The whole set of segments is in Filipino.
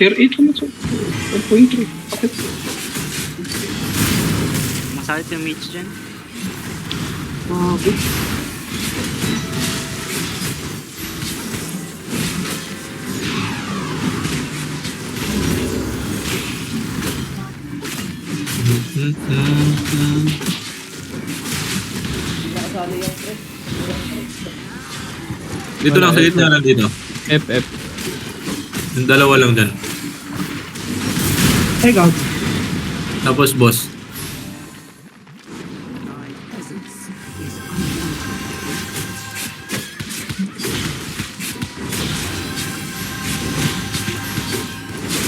Tier 8 naman sa 1.3. Bakit? Masakit yung mage dyan. Bakit? Dito lang, sa gitna lang dito. FF. Yung dalawa lang dyan. Ay, God. Tapos boss.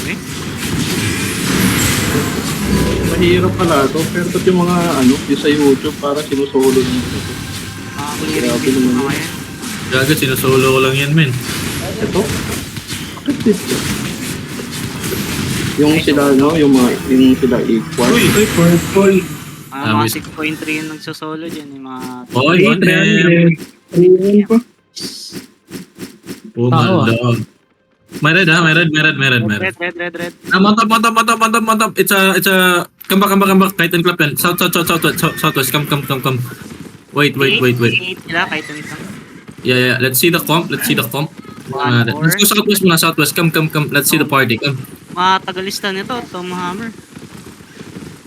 Okay. Mahirap pala to. Pero ba't yung mga yung sa YouTube para sinusolo nito. Makakulirin Grabe dito naman. na kaya. Gaga, sinasolo ko lang yan, men. Ito? Bakit dito? Yung sila, yung sila equal. Uy! Ay, purple. Mga 6.3 yung nagsosolo dyan. Yung mga... Oy, one Ayun pa. Oh, Tao, my lord. May red ha? May red. Red. Mantap. It's a... Come back. Titan clap yan. Southwest. Come. Wait. Sila, kahit yung isang. Yeah. Let's see the comp. Let's go southwest. Come. Let's see the party. Come. Mga tagalista nito, Tom Hammer.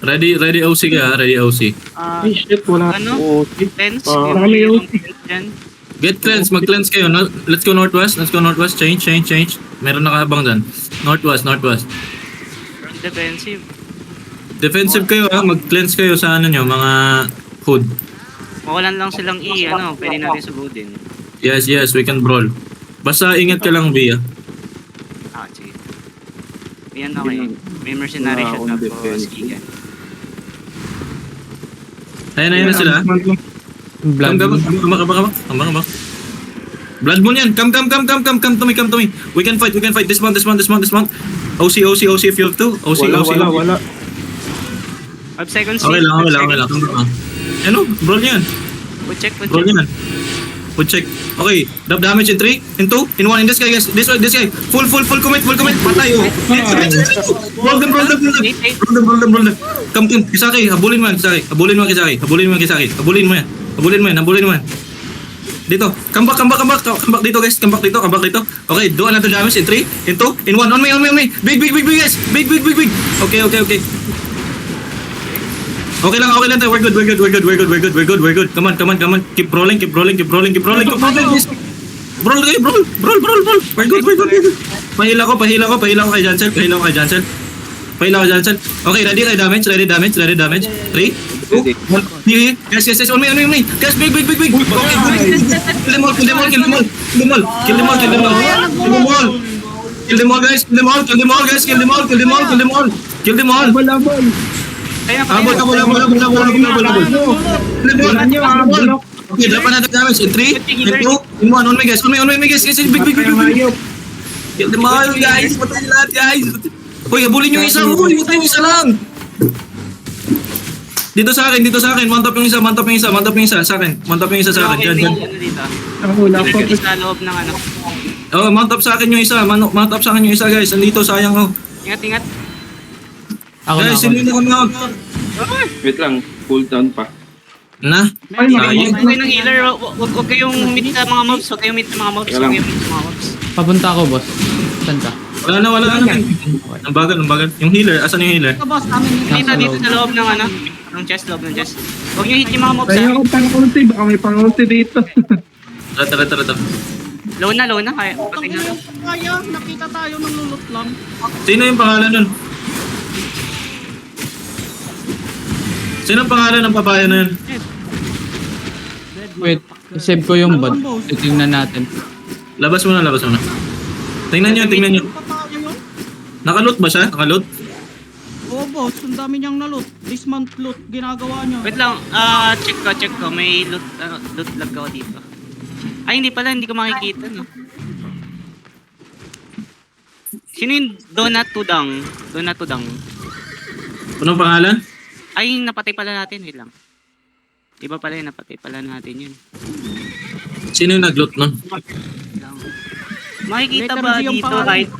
Ready OC ka ha? Ready OC. Ay, shit, wala. Ano? Okay. Fence. Marami yung yung- fence dyan. Get cleanse. Mag-cleanse kayo. No? Let's go northwest. Change. Meron nakahabang dyan. Northwest. Defensive. Defensive kayo ha. Mag-cleanse kayo sa mga hood. Mawalan lang silang pwede natin sugudin. Yes. We can brawl. Basta ingat ka lang, Bia. Sige. Ayan okay. May mercenary shot na po, Skigan. Ayan na sila. Blood. Come. Blood moon yan. Come to me. We can fight. Dismount. OC if you have to. OC. Wala. 5 seconds. Okay lang. Ano? Brawl yan. Check. We'll check. Okay. Damage in 3, in 2, in 1. In this guy, guys. This guy. Full commit. Patay. Roll them. Come. Kisaki. Habulin mo yan. Habulin mo yan. Dito. Come back dito, guys. Come back dito. Okay. Do another damage in 3, in 2, in 1. On me. Big, guys. Big. Okay. Okay lang tayo. We're good. Come on. Keep rolling. Brawl kayo. We're good. Pahila ko kay Jansel. Okay, ready damage. 3, 2, 1. Yes. On me. Guys, big. Okay, kill them all. Kill them all, guys. Kill them all. Kaya Abol. Okay, drop another damage in 3, in 2, in 1. On me, guys. Big. Kill them all, guys. Patay lahat, guys. Hoy, habulin yung isa. Huwag yung isa lang. Dito sa akin. Mount up yung isa. Sa akin. Dyan. dito. Dito sa loob ng Oh, mount up sa akin yung isa. Guys. Andito, sayang oh. Ingat. Ako na. Guys, sino na mount? Wait lang, cooldown pa. Na? Huwag Sayang. kayo ng healer. Huwag kayong meet sa mga mobs. Papunta ako, boss. Saan ka? Wala na. Ang bagal. Yung healer, asan yung healer? Dito sa loob ng ng chest. Huwag nyo hit yung mga mobs. Kaya ako pang-ulti, baka may pang-ulti dito. Tara. Low na. Kaya. Pating na. Kaya, nakita tayo ng lulot lang. Sino yung pangalan nun? Sino ang pangalan ng papaya na yun? Wait, save ko yung bot. Titingnan natin. Labas mo na. Tingnan nyo. Tayo yun? Nakaloot ba siya? Oo, boss. Ang dami niyang nalot. This month loot, ginagawa niya. Wait lang. Check ko. May loot lag ako dito. Ay, hindi pala. Hindi ko makikita. No? Sino yung Donut Tudang? Anong pangalan? Ay, napatay pala natin. Wait lang. Iba pala napatay pala natin yun. Sino yung nag-loot nun? Makikita Letter ba B yung dito pangalan. kahit